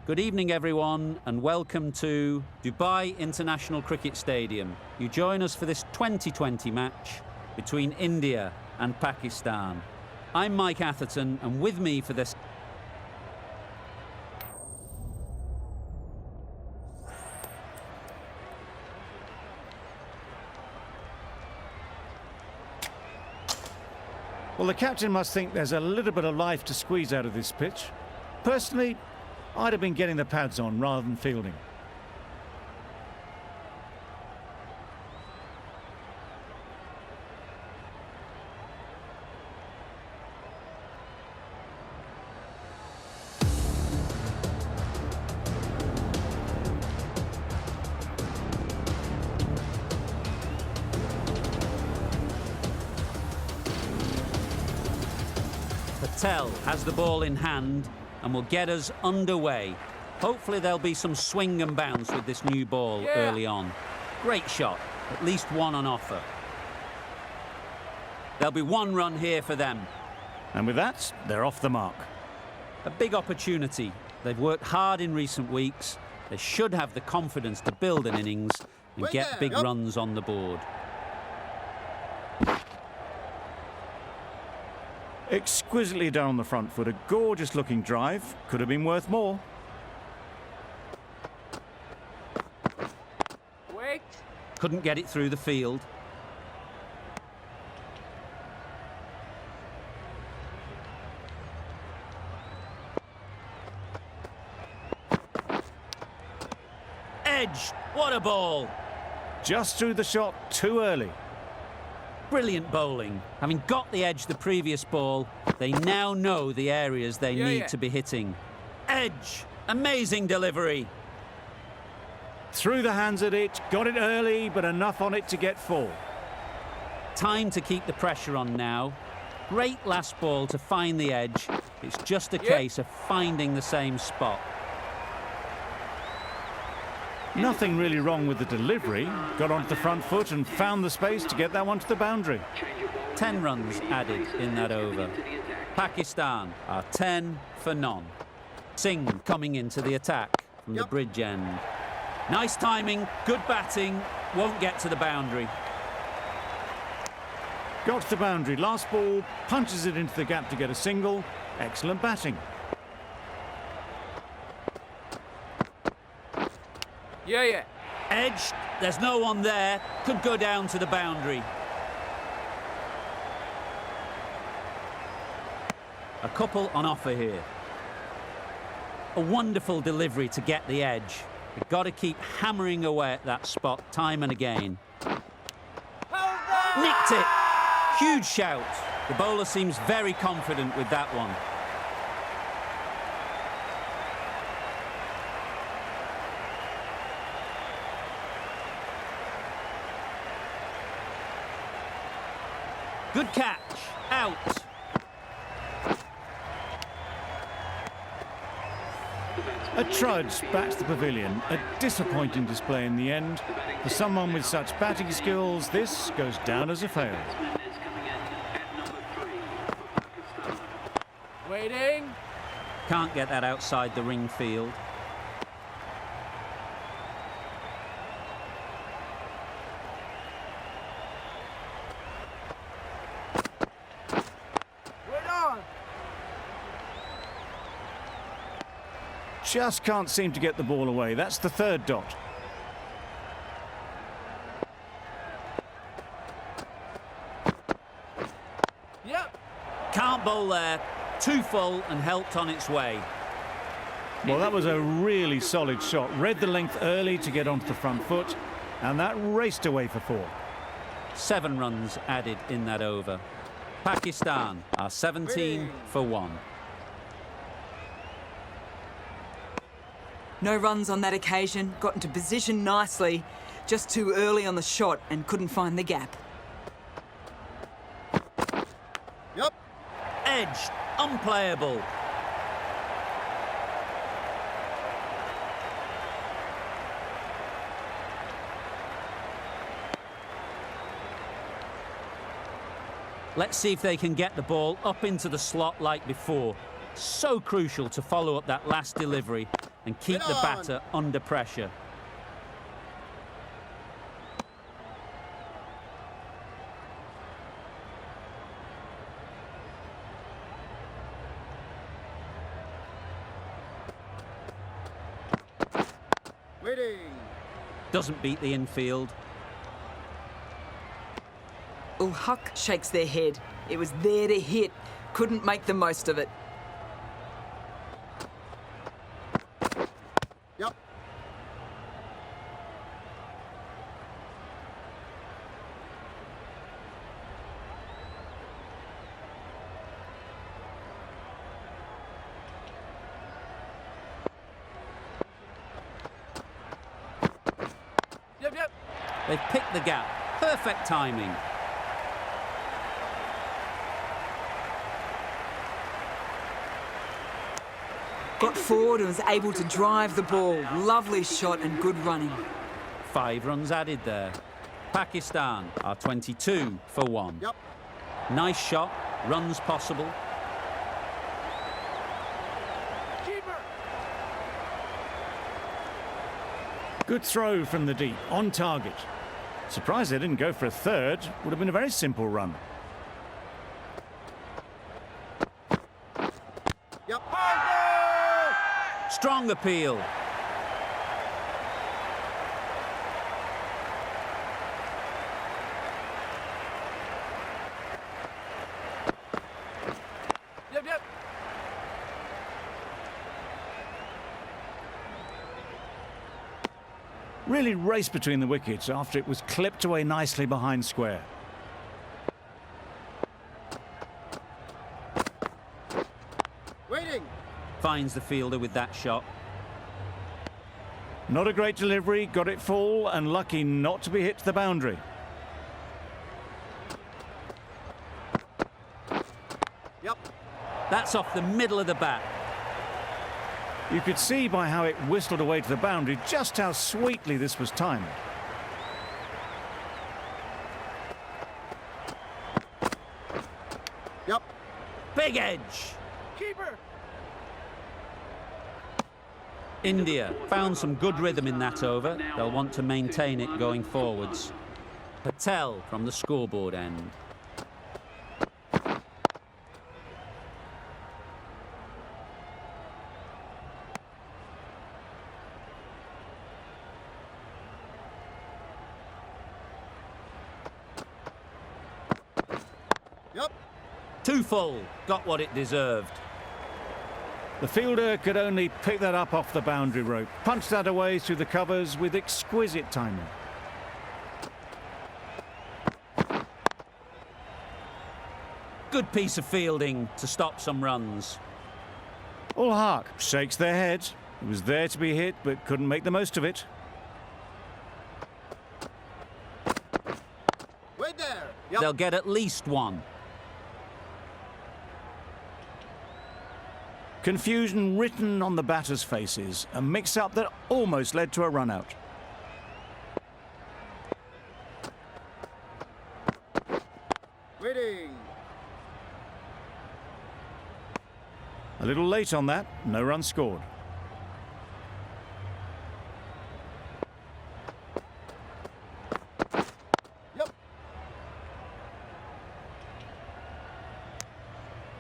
Good evening, everyone, and welcome to Dubai International Cricket Stadium. You join us for this 2020 match between India and Pakistan. I'm Mike Atherton, and with me for this... Well, the captain must think there's a little bit of life to squeeze out of this pitch. Personally, I'd have been getting the pads on rather than fielding. Patel has the ball in hand and will get us underway. Hopefully there'll be some swing and bounce with this new ball early on. Great shot, at least one on offer. There'll be one run here for them. And with that, they're off the mark. A big opportunity. They've worked hard in recent weeks. They should have the confidence to build an innings and get big runs on the board. Exquisitely done on the front foot, a gorgeous looking drive. Could have been worth more. Wait. Couldn't get it through the field. Edge, what a ball. Just threw the shot too early. Brilliant bowling. Having got the edge the previous ball, they now know the areas they need to be hitting. Edge, amazing delivery. Through the hands at it, got it early, but enough on it to get 4. Time to keep the pressure on now. Great last ball to find the edge. It's just a case of finding the same spot. Nothing really wrong with the delivery. Got onto the front foot and found the space to get that one to the boundary. 10 runs added in that over. Pakistan are 10 for none. Singh coming into the attack from the bridge end. Nice timing, good batting, won't get to the boundary. Got to the boundary, last ball, punches it into the gap to get a single. Excellent batting. Edged, there's no one there, could go down to the boundary. A couple on offer here. A wonderful delivery to get the edge. You've got to keep hammering away at that spot time and again. Nicked it! Huge shout. The bowler seems very confident with that one. Good catch. Out. A trudge back to the pavilion. A disappointing display in the end. For someone with such batting skills, this goes down as a fail. Waiting. Can't get that outside the ring field. Just can't seem to get the ball away. That's the third dot. Can't bowl there. Too full and helped on its way. Well, that was a really solid shot. Read the length early to get onto the front foot, and that raced away for 4. 7 runs added in that over. Pakistan are 17 for 1. No runs on that occasion, got into position nicely, just too early on the shot and couldn't find the gap. Edged, unplayable. Let's see if they can get the ball up into the slot like before. So crucial to follow up that last delivery and keep the batter under pressure. Waiting. Doesn't beat the infield. Huck shakes their head. It was there to hit. Couldn't make the most of it. Yep. Yep. They've picked the gap. Perfect timing. Got forward and was able to drive the ball. Lovely shot and good running. 5 runs added there. Pakistan are 22 for 1. Yep. Nice shot. Runs possible. Keeper. Good throw from the deep, on target. Surprised they didn't go for a third. Would have been a very simple run. Yep. Strong appeal. Yep. Really raced between the wickets after it was clipped away nicely behind square. Waiting. Finds the fielder with that shot. Not a great delivery, got it full and lucky not to be hit to the boundary. Yep. That's off the middle of the bat. You could see by how it whistled away to the boundary just how sweetly this was timed. Yep. Big edge. Keeper. India found some good rhythm in that over. They'll want to maintain it going forwards. Patel from the scoreboard end. Yep. 2 full. Got what it deserved. The fielder could only pick that up off the boundary rope, punched that away through the covers with exquisite timing. Good piece of fielding to stop some runs. Ul Haq shakes their head. It was there to be hit, but couldn't make the most of it. Wait there. Yep. They'll get at least 1. Confusion written on the batters' faces, a mix-up that almost led to a run-out. Waiting. A little late on that, no run scored. Yep.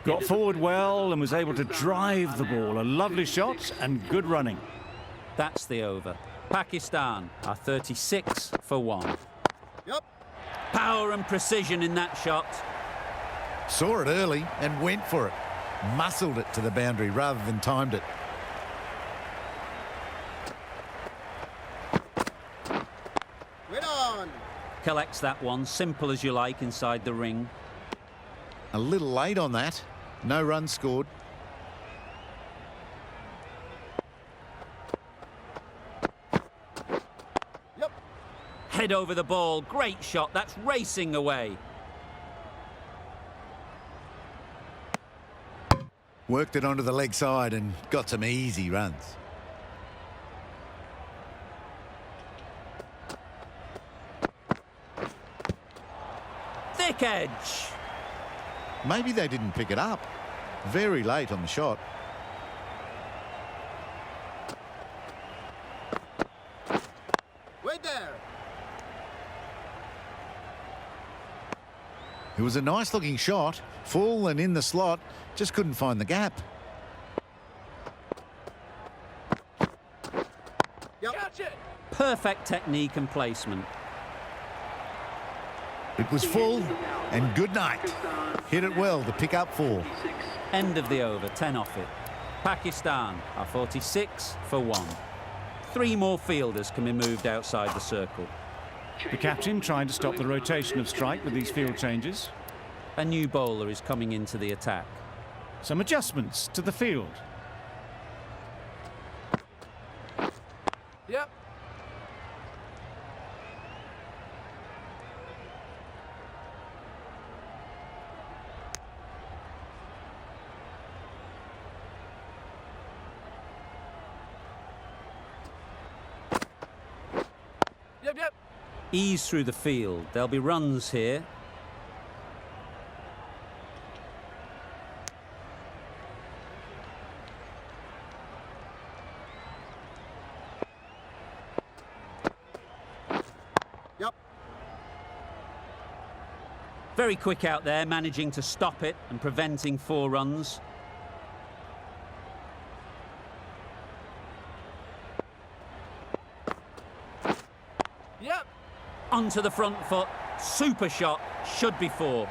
Got forward well and was able to drive the ball. A lovely shot and good running. That's the over. Pakistan are 36 for 1. Yep. Power and precision in that shot. Saw it early and went for it. Muscled it to the boundary rather than timed it. Wait on. Collects that one, simple as you like, inside the ring. A little late on that. No run scored. Yep. Head over the ball. Great shot. That's racing away. Worked it onto the leg side and got some easy runs. Thick edge. Maybe they didn't pick it up. Very late on the shot. Right there. It was a nice looking shot, full and in the slot, just couldn't find the gap. Yep. Catch it! Perfect technique and placement. It was full and good night. Hit it well to pick up 4. End of the over, 10 off it. Pakistan are 46 for 1. 3 more fielders can be moved outside the circle. The captain trying to stop the rotation of strike with these field changes. A new bowler is coming into the attack. Some adjustments to the field. Yep. Yep. Ease through the field. There'll be runs here. Yep. Very quick out there, managing to stop it and preventing 4 runs. Yep. Onto the front foot. Super shot. Should be 4.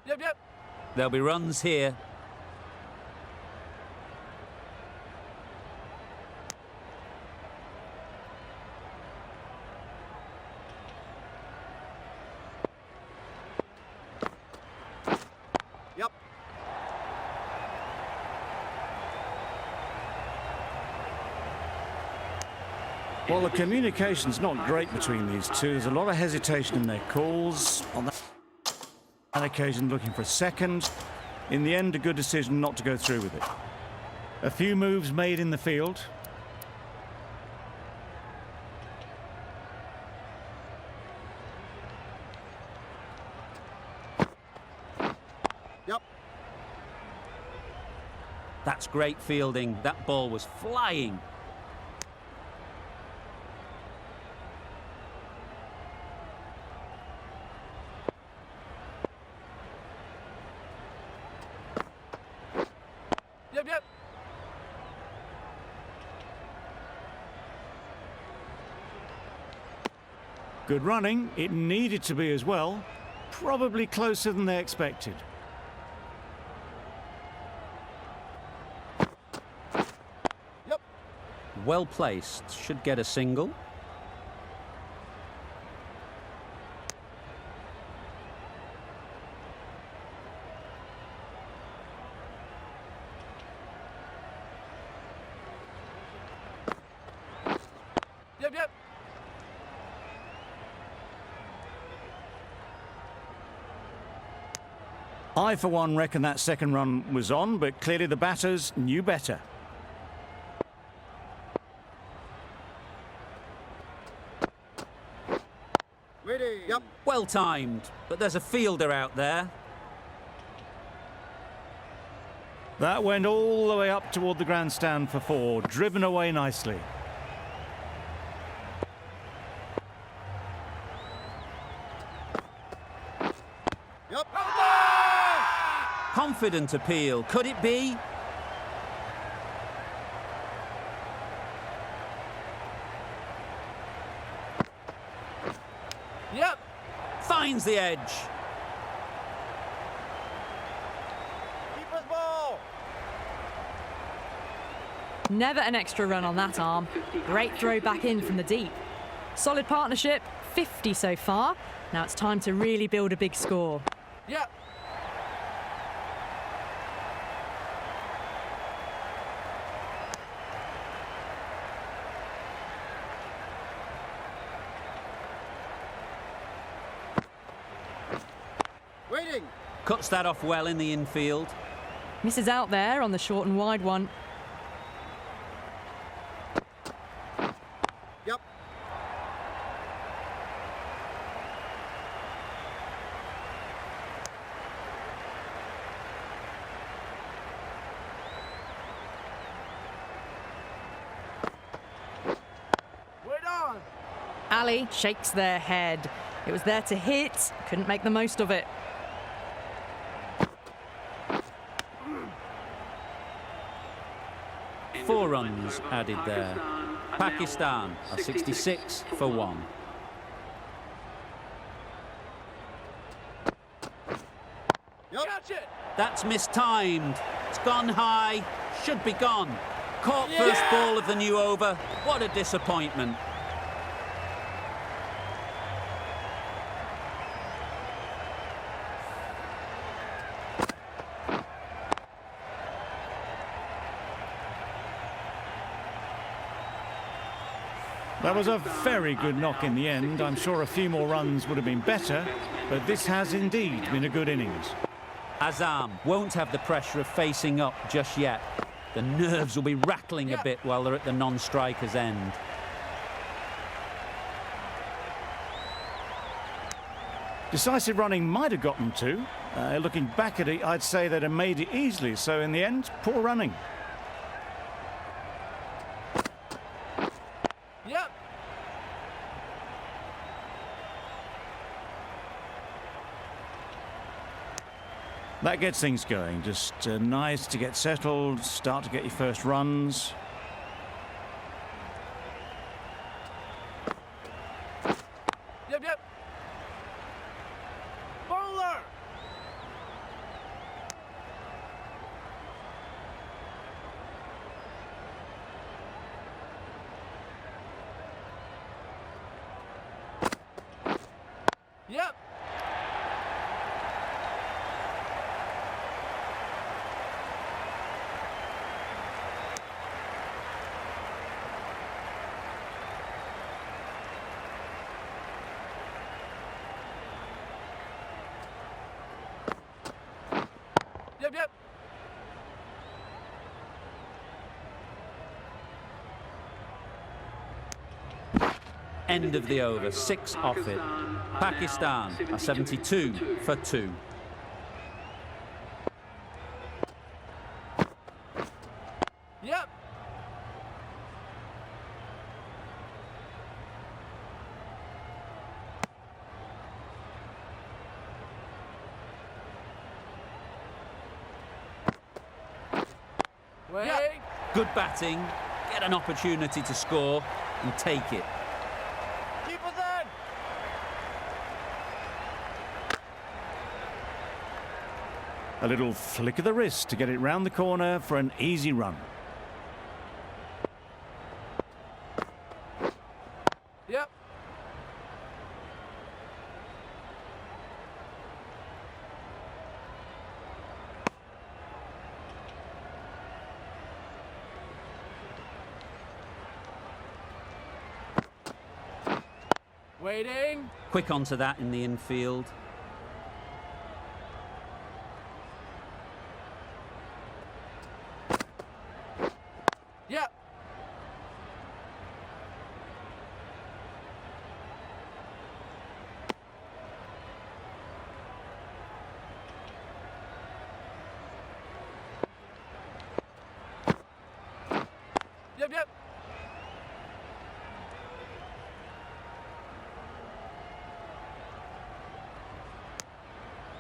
Yep. There'll be runs here. Yep. Well, the communication's not great between these two. There's a lot of hesitation in their calls. On that occasion, looking for a second. In the end, a good decision not to go through with it. A few moves made in the field. Yep. That's great fielding. That ball was flying. Yep. Good running. It needed to be as well. Probably closer than they expected. Yep. Well placed. Should get a single. Yep. I, for one, reckon that second run was on, but clearly the batters knew better. Waiting. Yep. Well timed, but there's a fielder out there. That went all the way up toward the grandstand for 4, driven away nicely. Yep. Confident appeal. Could it be? Yep. Finds the edge. Keeper's ball. Never an extra run on that arm. Great throw back in from the deep. Solid partnership, 50 so far. Now it's time to really build a big score. Yep. Waiting. Cuts that off well in the infield. Misses out there on the short and wide one. Yep. Ali shakes their head. It was there to hit, couldn't make the most of it. Four runs added there. Pakistan are 66 for 1. Catch it. That's mistimed. It's gone high. Should be gone. Caught first ball of the new over. What a disappointment. That was a very good knock in the end. I'm sure a few more runs would have been better, but this has indeed been a good innings. Azam won't have the pressure of facing up just yet. The nerves will be rattling a bit while they're at the non-striker's end. Decisive running might have gotten to. Looking back at it, I'd say they'd have made it easily. So in the end, poor running. Yep. That gets things going. Just nice to get settled, start to get your first runs. Yep. Bowler. Yep. Yep. End of the over, 6 off it. Pakistan are 72 for 2. Yep. Wait. Good batting, get an opportunity to score and take it. Keep us in. A little flick of the wrist to get it round the corner for an easy run. Yep. Waiting. Quick onto that in the infield. Yep. Yep.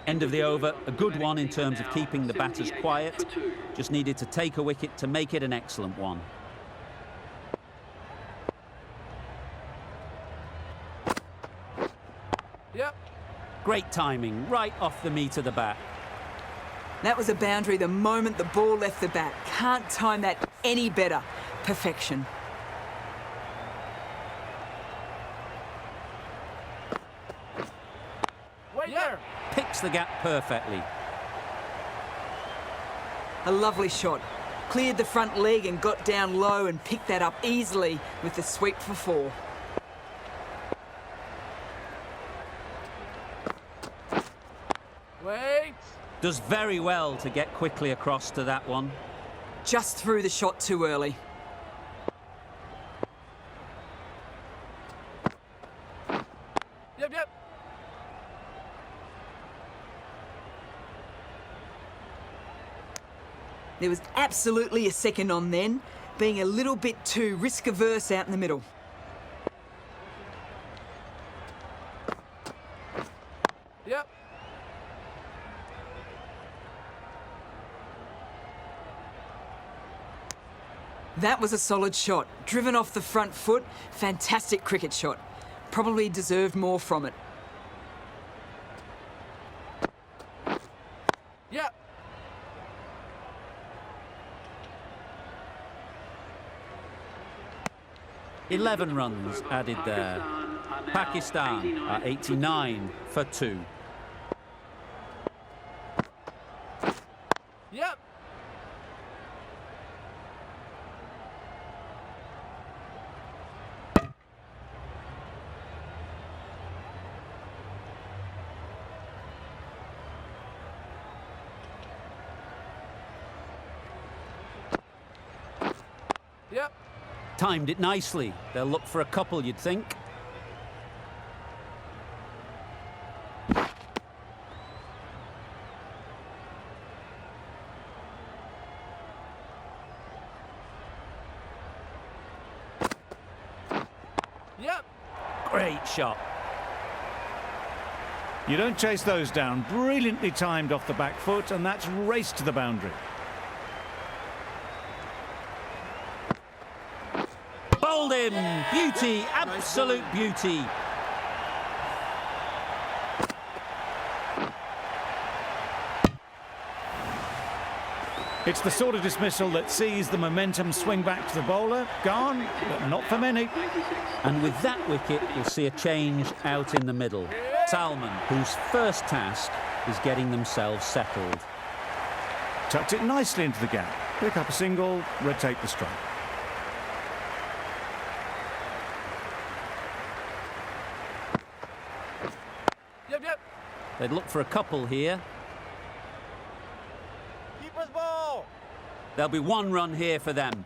End of the over, a good one in terms of keeping the batters quiet. Just needed to take a wicket to make it an excellent one. Yep. Great timing, right off the meat of the bat. That was a boundary the moment the ball left the bat. Can't time that any better. Perfection. Wait there. Picks the gap perfectly. A lovely shot. Cleared the front leg and got down low and picked that up easily with the sweep for 4. Wait. Does very well to get quickly across to that one. Just threw the shot too early. Yep. There was absolutely a second on then, being a little bit too risk-averse out in the middle. That was a solid shot. Driven off the front foot. Fantastic cricket shot. Probably deserved more from it. Yep. 11 runs added there. Pakistan are 89 for 2. Yep. Yep. Timed it nicely. They'll look for a couple, you'd think. Yep. Great shot. You don't chase those down. Brilliantly timed off the back foot, and that's raced to the boundary. Bowled in. Beauty. Absolute beauty. It's the sort of dismissal that sees the momentum swing back to the bowler. Gone, but not for many. And with that wicket, we'll see a change out in the middle. Salman, whose first task is getting themselves settled. Tucked it nicely into the gap. Pick up a single, rotate the strike. Yep, yep. They'd look for a couple here. Keeper's ball. There'll be 1 run here for them.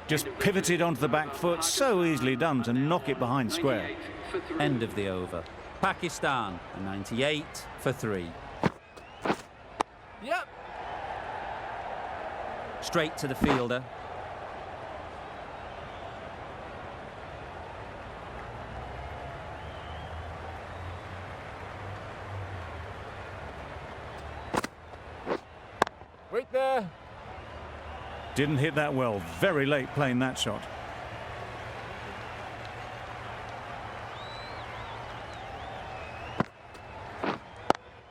Just pivoted onto the back foot, so easily done to knock it behind square. End of the over. Pakistan are 98 for 3. Yep. Straight to the fielder. Wait there. Didn't hit that well. Very late playing that shot.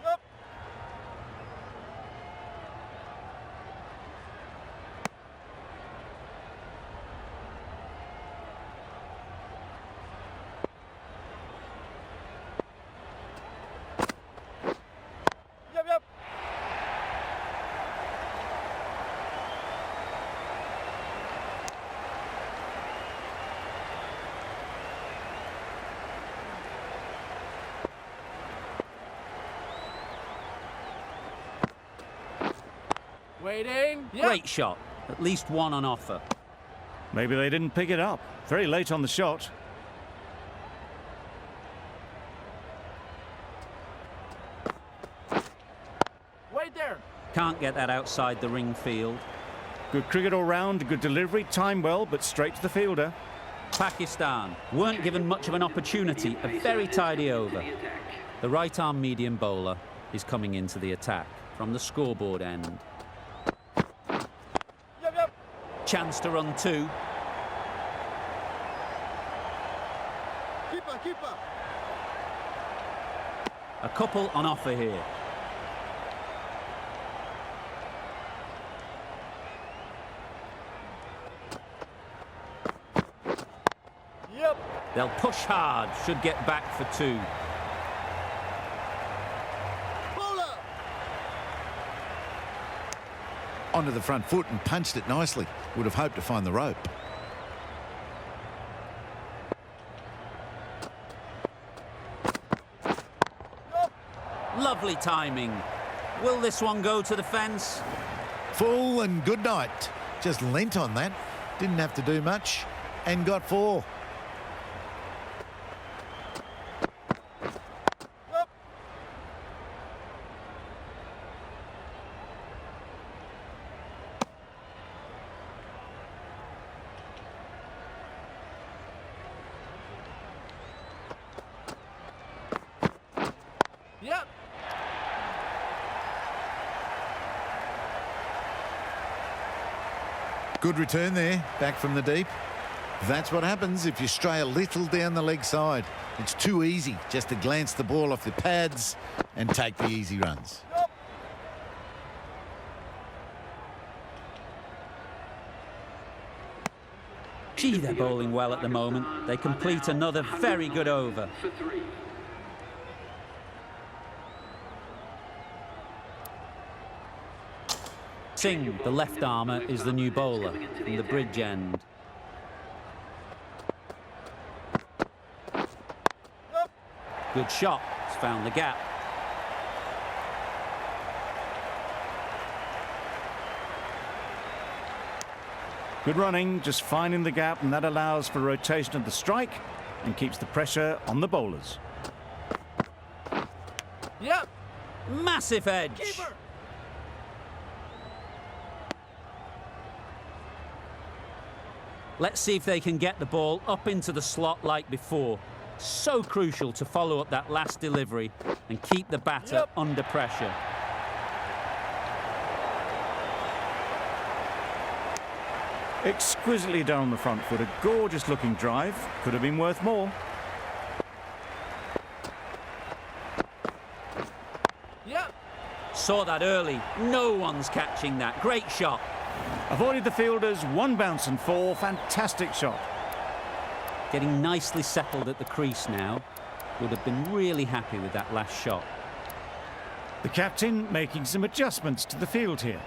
Yep. Yep, yep. Waiting. Yep. Great shot. At least 1 on offer. Maybe they didn't pick it up. Very late on the shot. Wait there. Can't get that outside the ring field. Good cricket all round, good delivery, timed well, but straight to the fielder. Pakistan weren't given much of an opportunity. A very tidy over. The right-arm medium bowler is coming into the attack from the scoreboard end. Yep, yep. Chance to run 2. Keeper, keeper. A couple on offer here. Yep. They'll push hard, should get back for 2. Bowler. Onto the front foot and punched it nicely. Would have hoped to find the rope. Yep. Lovely timing. Will this one go to the fence? Full and good night. Just leant on that. Didn't have to do much. And got 4. Yep. Yep. Good return there, back from the deep. That's what happens if you stray a little down the leg side. It's too easy just to glance the ball off the pads and take the easy runs. Gee, they're bowling well at the moment. They complete another very good over. Singh, the left armour, is the new bowler from the bridge end. Good shot. It's found the gap. Good running, just finding the gap, and that allows for rotation of the strike and keeps the pressure on the bowlers. Yep. Massive edge. Keeper. Let's see if they can get the ball up into the slot like before. So crucial to follow up that last delivery and keep the batter under pressure. Exquisitely done on the front foot, a gorgeous looking drive, could have been worth more. Yep. Saw that early. No one's catching that. Great shot. Avoided the fielders, 1 bounce and 4, fantastic shot. Getting nicely settled at the crease now. Would have been really happy with that last shot. The captain making some adjustments to the field here.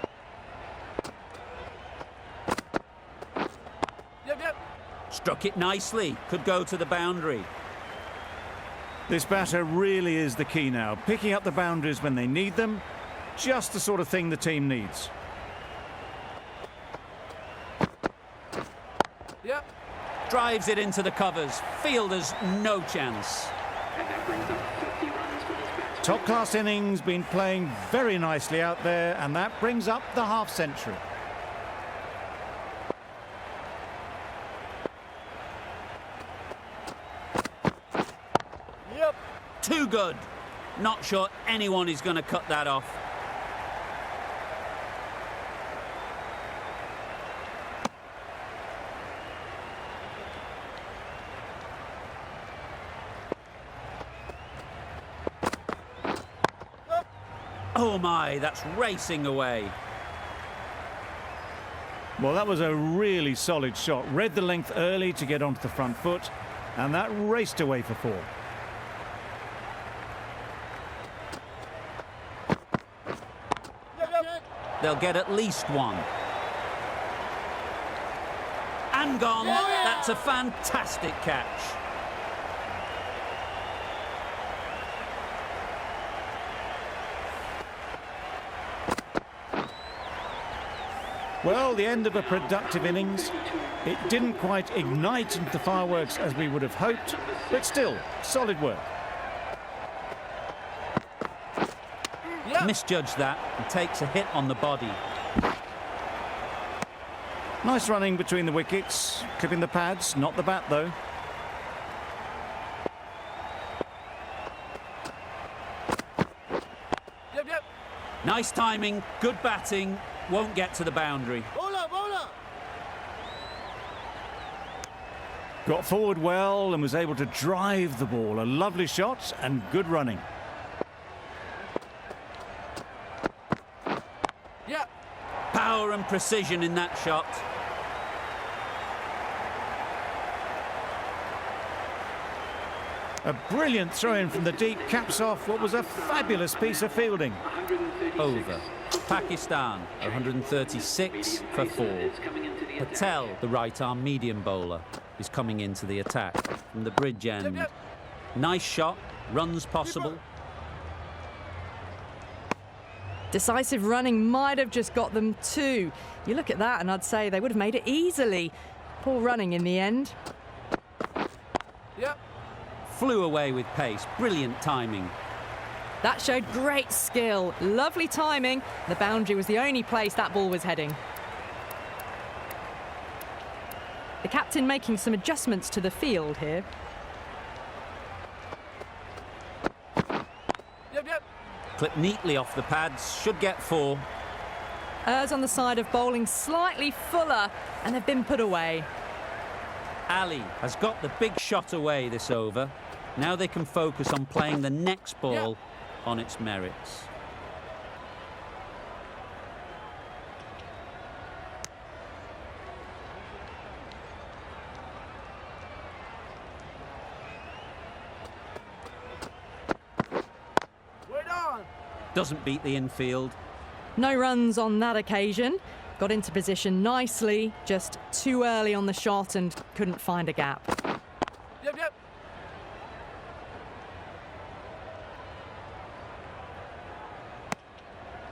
Yep. Struck it nicely. Could go to the boundary. This batter really is the key now, picking up the boundaries when they need them, just the sort of thing the team needs. Yep. Drives it into the covers. Fielders, no chance. Top-class innings, been playing very nicely out there, and that brings up the half-century. Yep. Too good. Not sure anyone is going to cut that off. Oh my, that's racing away. Well, that was a really solid shot. Read the length early to get onto the front foot, and that raced away for 4. Yep. They'll get at least 1. And gone. That's a fantastic catch. Well, the end of a productive innings. It didn't quite ignite into the fireworks as we would have hoped, but still, solid work. Yep. Misjudged that and takes a hit on the body. Nice running between the wickets, clipping the pads, not the bat though. Yep. Nice timing, good batting, won't get to the boundary. Bowler. Got forward well and was able to drive the ball. A lovely shot and good running. Yep. Power and precision in that shot. A brilliant throw-in from the deep caps off what was a fabulous piece of fielding. Over. Pakistan, 136 for 4. Patel, the right-arm medium bowler, is coming into the attack from the bridge end. Yep. Nice shot, runs possible. Decisive running might have just got them 2. You look at that and I'd say they would have made it easily. Poor running in the end. Yep. Flew away with pace, brilliant timing. That showed great skill. Lovely timing. The boundary was the only place that ball was heading. The captain making some adjustments to the field here. Yep. Clipped neatly off the pads, should get 4. Errs on the side of bowling slightly fuller, and they've been put away. Ali has got the big shot away this over. Now they can focus on playing the next ball on its merits. Wait on. Doesn't beat the infield. No runs on that occasion. Got into position nicely, just too early on the shot and couldn't find a gap. Yep, yep.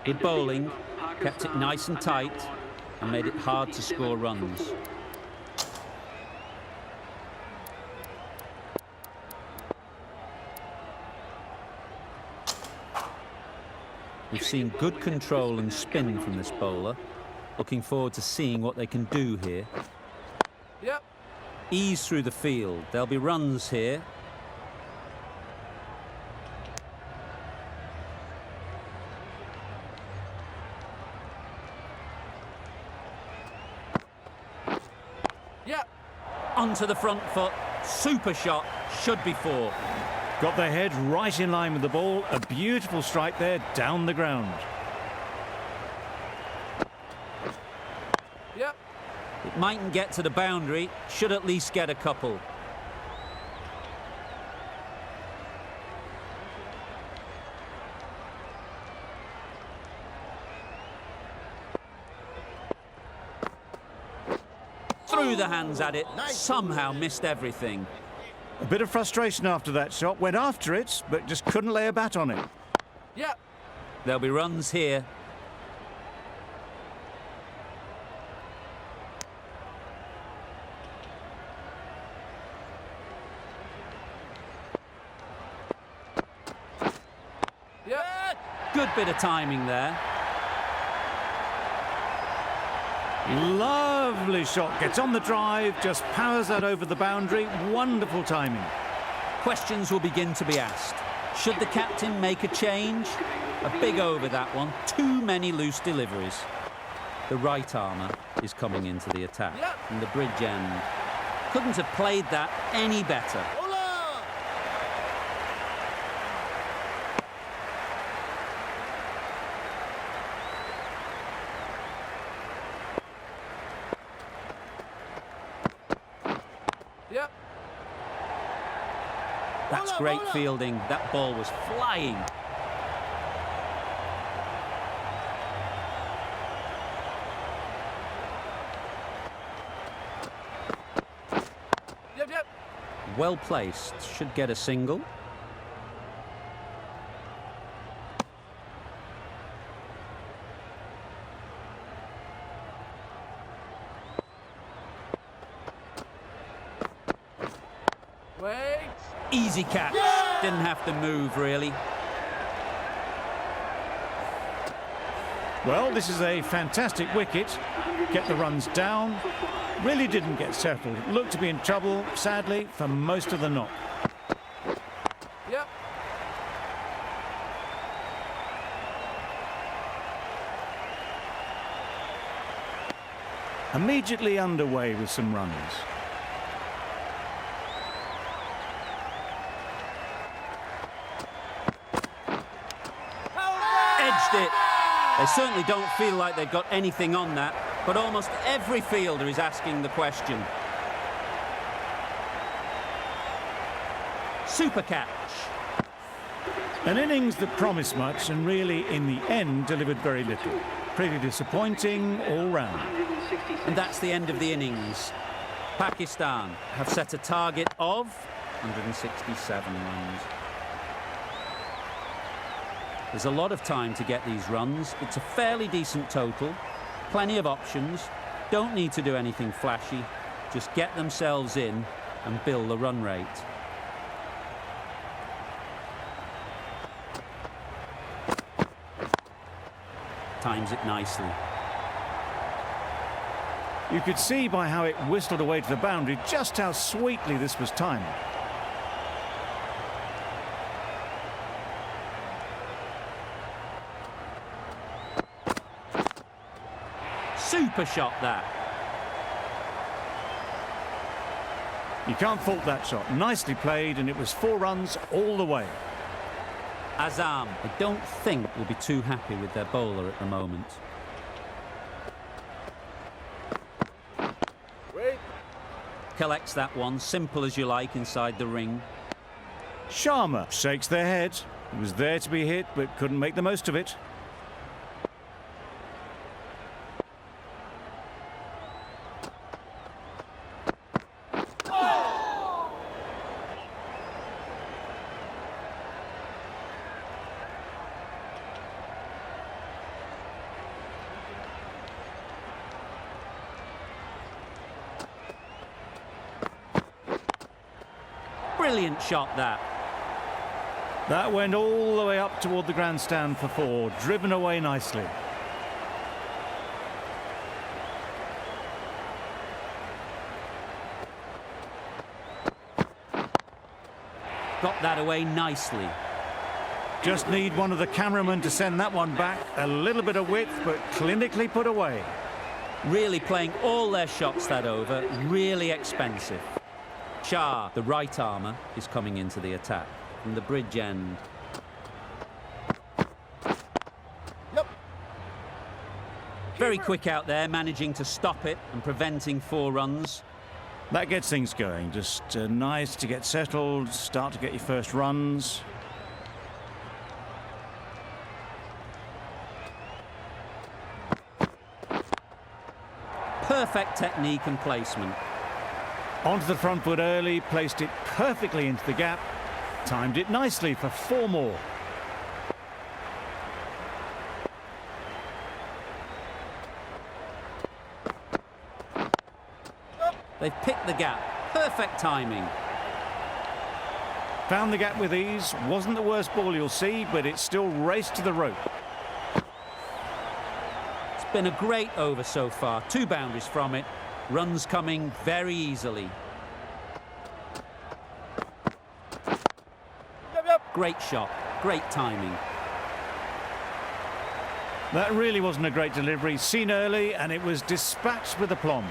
Good bowling, kept it nice and tight and made it hard to score runs. We've seen good control and spin from this bowler. Looking forward to seeing what they can do here. Yep. Ease through the field. There'll be runs here. Yep. Onto the front foot. Super shot. Should be four. Got their head right in line with the ball. A beautiful strike there down the ground. Yep. It mightn't get to the boundary. Should at least get a couple. Threw the hands at it. Somehow missed everything. A bit of frustration after that shot. Went after it, but just couldn't lay a bat on it. Yep. There'll be runs here. Yep. Good bit of timing there. Lovely shot. Gets on the drive, just powers that over the boundary. Wonderful timing. Questions will begin to be asked. Should the captain make a change? A big over that one. Too many loose deliveries. The right armour is coming into the attack from the bridge end. Couldn't have played that any better. Yep. That's great fielding. That ball was flying. Yep, yep. Well placed. Should get a single. Wait. Easy catch. Didn't have to move, really. Well, this is a fantastic wicket. Get the runs down. Really didn't get settled. Looked to be in trouble, sadly, for most of the knock. Yep. Immediately underway with some runs. Edged it. They certainly don't feel like they've got anything on that, but almost every fielder is asking the question. Super catch. An innings that promised much and really, in the end, delivered very little. Pretty disappointing all round. And that's the end of the innings. Pakistan have set a target of 167 runs. There's a lot of time to get these runs. It's a fairly decent total. Plenty of options. Don't need to do anything flashy. Just get themselves in and build the run rate. Times it nicely. You could see by how it whistled away to the boundary just how sweetly this was timed. Super shot, that. You can't fault that shot. Nicely played, and it was 4 runs all the way. Azam, I don't think will be too happy with their bowler at the moment. Wait. Collects that one, simple as you like, inside the ring. Sharma shakes their head. He was there to be hit, but couldn't make the most of it. Brilliant shot, that. That went all the way up toward the grandstand for 4, driven away nicely. Got that away nicely. Just need one of the cameramen to send that one back. A little bit of width, but clinically put away. Really playing all their shots that over, really expensive. Shah, the right armour, is coming into the attack from the bridge end. Yep. Very quick out there, managing to stop it and preventing 4 runs. That gets things going. Just nice to get settled, start to get your first runs. Perfect technique and placement. Onto the front foot early, placed it perfectly into the gap, timed it nicely for 4 more. They've picked the gap. Perfect timing. Found the gap with ease. Wasn't the worst ball you'll see, but it still raced to the rope. It's been a great over so far. 2 boundaries from it. Runs coming very easily. Great shot. Great timing. That really wasn't a great delivery. Seen early, and it was dispatched with aplomb.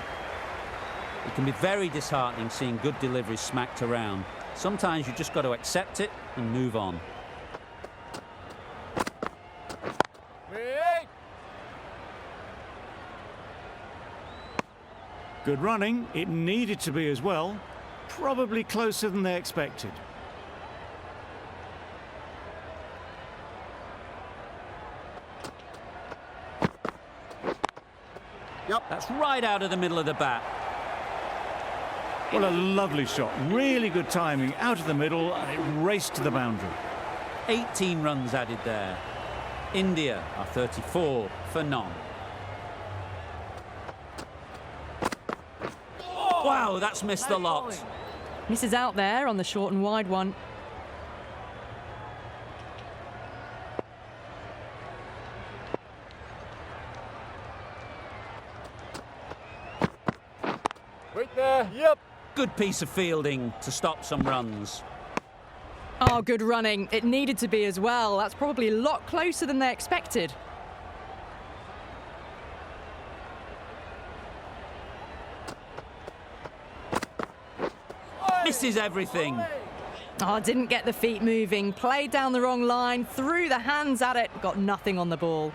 It can be very disheartening seeing good deliveries smacked around. Sometimes you just got to accept it and move on. Wait. Good running. It needed to be as well. Probably closer than they expected. Yep. That's right out of the middle of the bat. Well, a lovely shot. Really good timing. Out of the middle, and it raced to the boundary. 18 runs added there. India are 34 for none. Wow, that's missed the lot. Misses out there on the short and wide one. Wait there. Yep. Good piece of fielding to stop some runs. Oh, good running. It needed to be as well. That's probably a lot closer than they expected. Misses everything. Oh, didn't get the feet moving. Played down the wrong line. Threw the hands at it. Got nothing on the ball.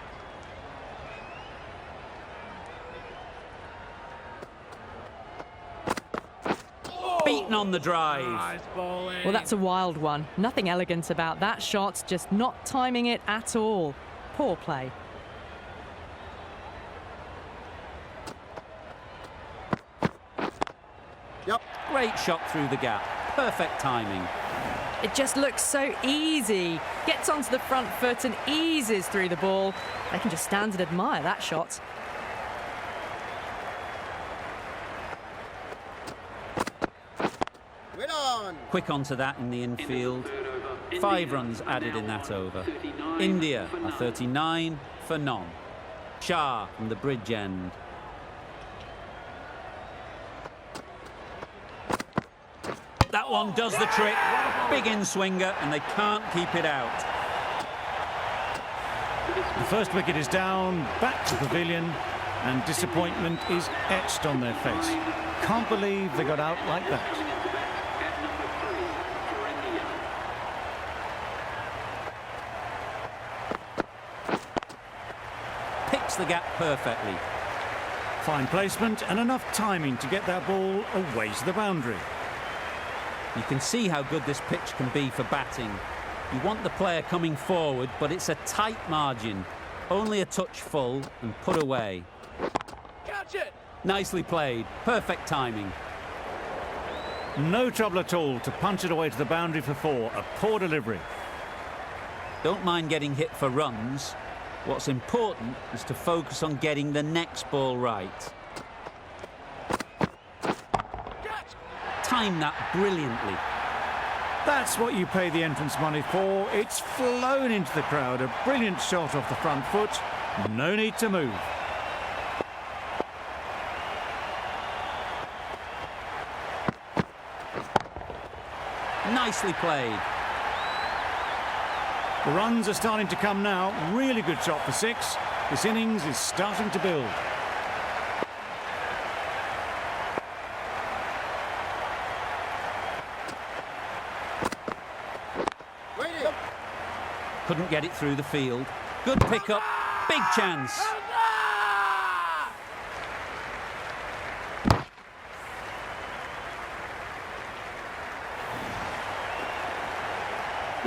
Beaten on the drive. Nice bowling. Well, that's a wild one. Nothing elegant about that shot. Just not timing it at all. Poor play. Yep. Great shot through the gap. Perfect timing. It just looks so easy. Gets onto the front foot and eases through the ball. They can just stand and admire that shot. Win on. Quick onto that in the infield. 5 runs added in that over. India are 39 for none. Shah from the bridge end. That one does the trick. Big in-swinger, and they can't keep it out. The first wicket is down, back to pavilion, and disappointment is etched on their face. Can't believe they got out like that. Picks the gap perfectly. Fine placement and enough timing to get that ball away to the boundary. You can see how good this pitch can be for batting. You want the player coming forward, but it's a tight margin. Only a touch full and put away. Catch it! Nicely played. Perfect timing. No trouble at all to punch it away to the boundary for 4. A poor delivery. Don't mind getting hit for runs. What's important is to focus on getting the next ball right. Time that brilliantly. That's what you pay the entrance money for. It's flown into the crowd. A brilliant shot off the front foot. No need to move. Nicely played. The runs are starting to come now. Really good shot for 6. This innings is starting to build. Couldn't get it through the field. Good pickup. Big chance.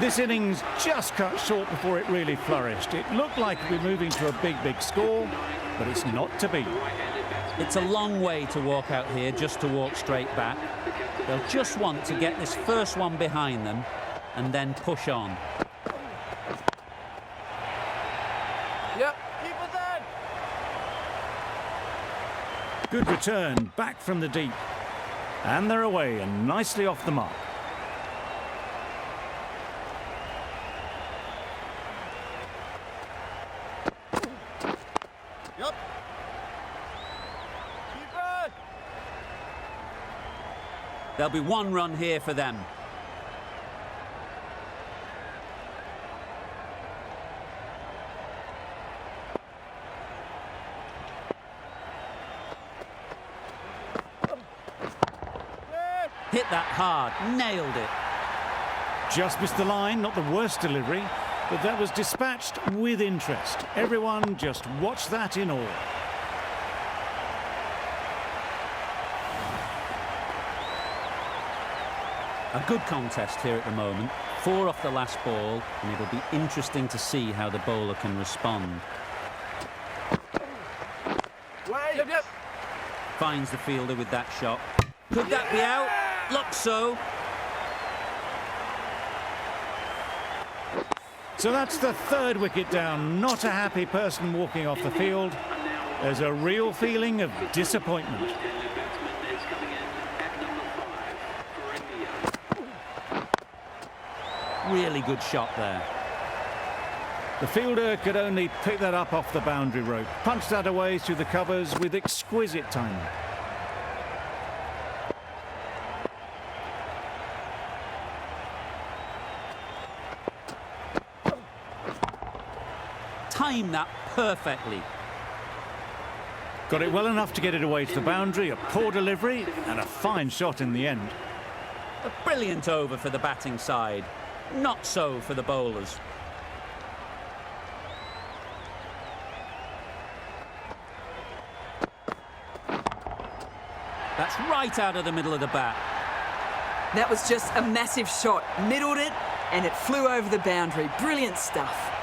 This innings just cut short before it really flourished. It looked like it would be moving to a big score, but it's not to be. It's a long way to walk out here just to walk straight back. They'll just want to get this first one behind them and then push on. Yep, keep it then! Good return, back from the deep. And they're away and nicely off the mark. Yep. Keep it! There'll be 1 run here for them. Hit that hard, nailed it. Just missed the line, not the worst delivery, but that was dispatched with interest. Everyone just watched that in awe. A good contest here at the moment. 4 off the last ball, and it'll be interesting to see how the bowler can respond. Wait! Yep. Finds the fielder with that shot. Could that be out? Looks so. So that's the 3rd wicket down. Not a happy person walking off the field. There's a real feeling of disappointment. Really good shot there. The fielder could only pick that up off the boundary rope. Punched that away through the covers with exquisite timing. Timed that perfectly. Got it well enough to get it away to the boundary. A poor delivery and a fine shot in the end. A brilliant over for the batting side. Not so for the bowlers. That's right out of the middle of the bat. That was just a massive shot. Middled it, and it flew over the boundary. Brilliant stuff.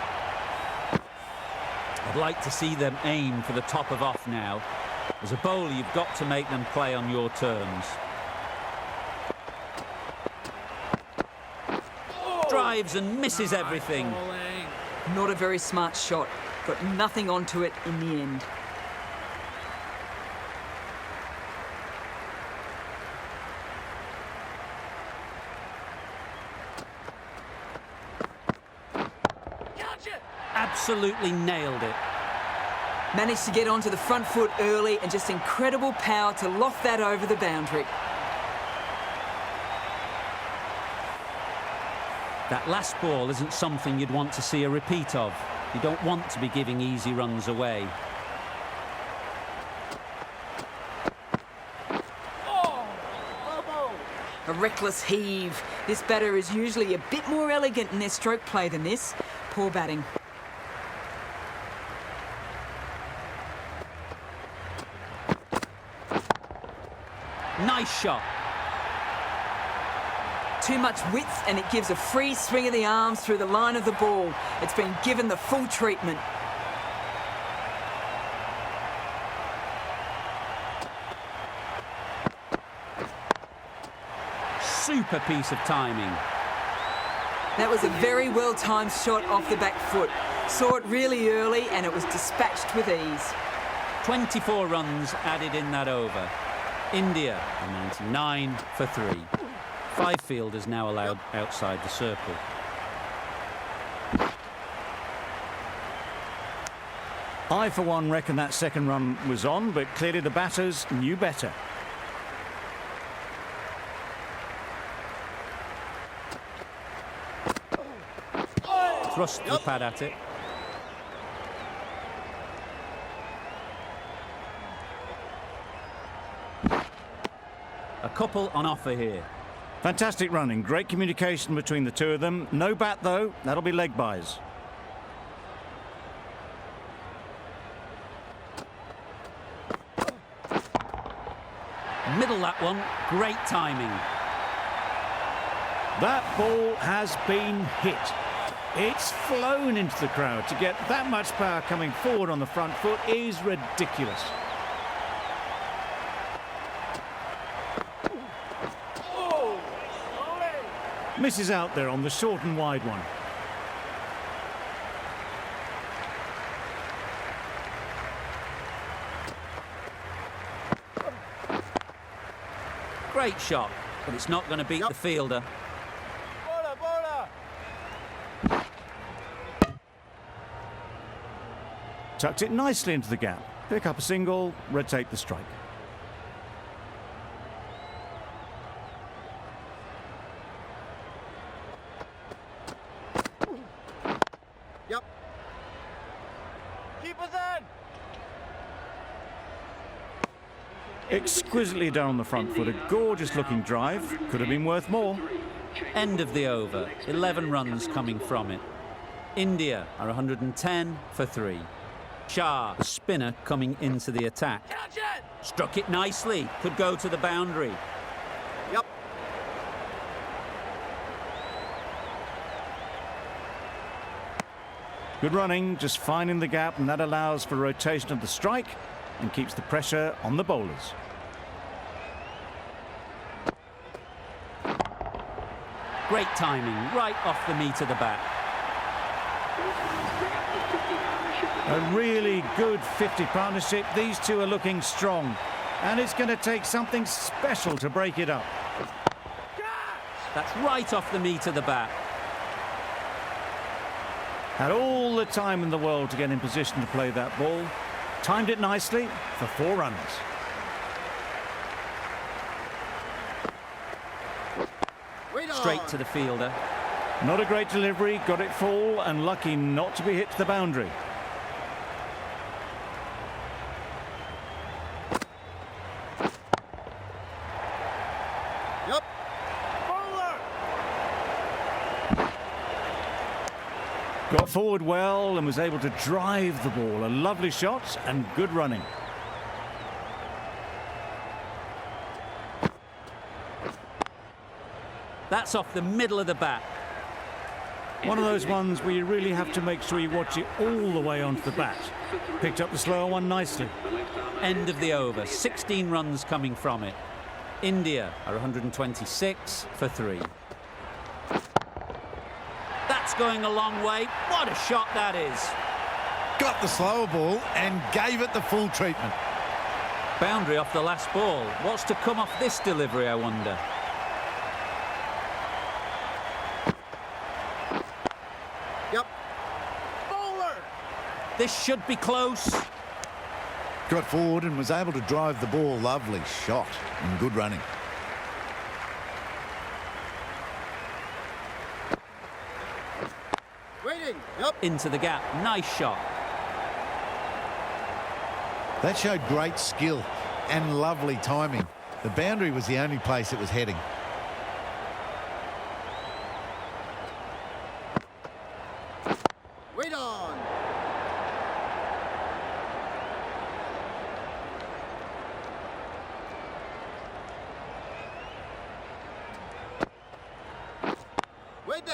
I'd like to see them aim for the top of off now. As a bowler, you've got to make them play on your terms. Drives and misses everything. Not a very smart shot. Got nothing onto it in the end. Absolutely nailed it. Managed to get onto the front foot early and just incredible power to loft that over the boundary. That last ball isn't something you'd want to see a repeat of. You don't want to be giving easy runs away. A reckless heave. This batter is usually a bit more elegant in their stroke play than this. Poor batting. Nice shot. Too much width and it gives a free swing of the arms through the line of the ball. It's been given the full treatment. Super piece of timing. That was a very well-timed shot off the back foot. Saw it really early and it was dispatched with ease. 24 runs added in that over. India are 99 for 3. 5 fielders now allowed outside the circle. I, for one, reckon that second run was on, but clearly the batters knew better. Thrust the pad at it. A couple on offer here. Fantastic running, great communication between the two of them. No bat, though. That'll be leg byes. Middle that one. Great timing. That ball has been hit. It's flown into the crowd. To get that much power coming forward on the front foot is ridiculous. Misses out there on the short and wide one. Great shot, but it's not going to beat the fielder. Bola, bola. Tucked it nicely into the gap. Pick up a single, rotate the strike. Yep. Keep us in. Exquisitely done on the front foot. A gorgeous looking drive. Could have been worth more. End of the over. 11 runs coming from it. India are 110 for 3. Shah, the spinner, coming into the attack. Catch it. Struck it nicely. Could go to the boundary. Yep. Good running, just finding the gap, and that allows for rotation of the strike and keeps the pressure on the bowlers. Great timing, right off the meat of the bat. A really good 50 partnership. These two are looking strong, and it's going to take something special to break it up. That's right off the meat of the bat. Had all the time in the world to get in position to play that ball. Timed it nicely for 4 runs. Straight to the fielder. Not a great delivery, got it full and lucky not to be hit to the boundary. Yep. Bowler. Got forward well and was able to drive the ball. A lovely shot and good running. That's off the middle of the bat. One of those ones where you really have to make sure you watch it all the way onto the bat. Picked up the slower one nicely. End of the over. 16 runs coming from it. India are 126 for 3. That's going a long way. What a shot that is. Got the slower ball and gave it the full treatment. Boundary off the last ball. What's to come off this delivery, I wonder? Yep. Bowler. This should be close. Got forward and was able to drive the ball. Lovely shot and good running. Waiting. Yep. Into the gap. Nice shot. That showed great skill and lovely timing. The boundary was the only place it was heading.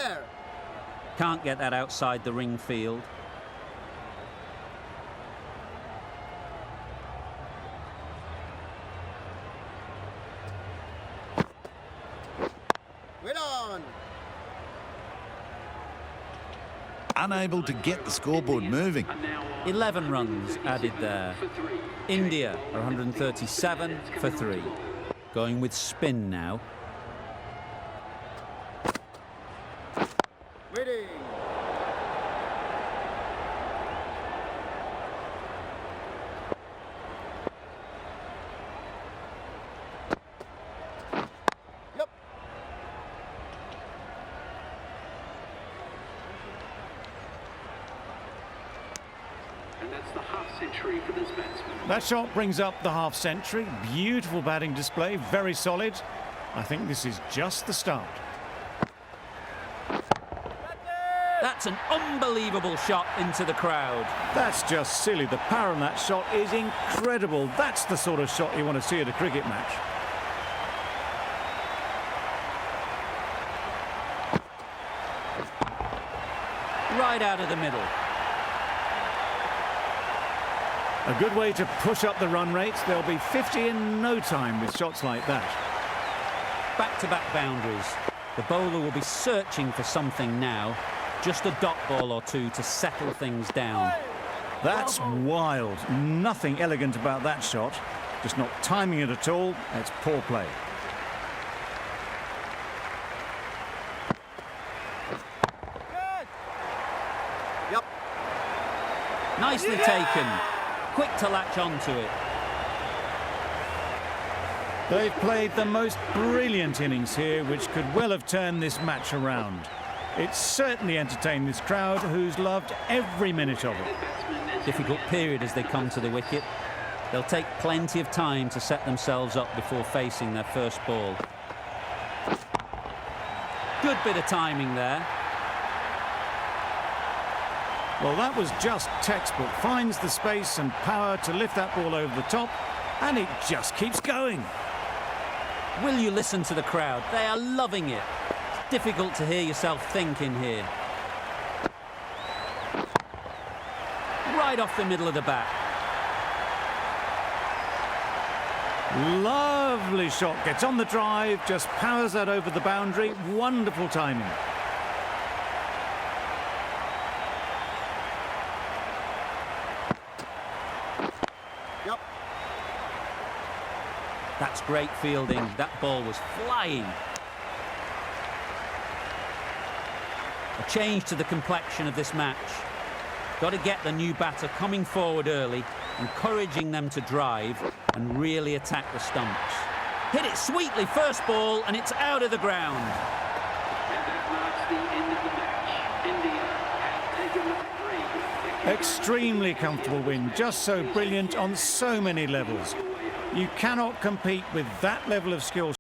there. Can't get that outside the ring field. Wait on. Unable to get the scoreboard moving. 11 runs added there. India are 137 for 3. Going with spin now. Waiting. Yep. And that's the half century for this batsman. That shot brings up the half century. Beautiful batting display, very solid. I think this is just the start. That's an unbelievable shot into the crowd. That's just silly. The power on that shot is incredible. That's the sort of shot you want to see at a cricket match. Right out of the middle. A good way to push up the run rate. They'll be 50 in no time with shots like that. Back-to-back boundaries. The bowler will be searching for something now. Just a dot ball or two to settle things down. That's wild. Nothing elegant about that shot. Just not timing it at all. It's poor play. Good. Yep. Nicely taken. Quick to latch onto it. They've played the most brilliant innings here, which could well have turned this match around. It's certainly entertained this crowd, who's loved every minute of it. Difficult period as they come to the wicket. They'll take plenty of time to set themselves up before facing their first ball. Good bit of timing there. Well, that was just textbook. Finds the space and power to lift that ball over the top, and it just keeps going. Will you listen to the crowd? They are loving it. It's difficult to hear yourself think in here. Right off the middle of the bat. Lovely shot. Gets on the drive, just powers that over the boundary. Wonderful timing. Yep. That's great fielding. That ball was flying. A change to the complexion of this match. Got to get the new batter coming forward early, encouraging them to drive and really attack the stumps. Hit it sweetly, first ball, and it's out of the ground. And that marks the end of the match. India have taken the 3. Extremely comfortable win. Just so brilliant on so many levels. You cannot compete with that level of skill.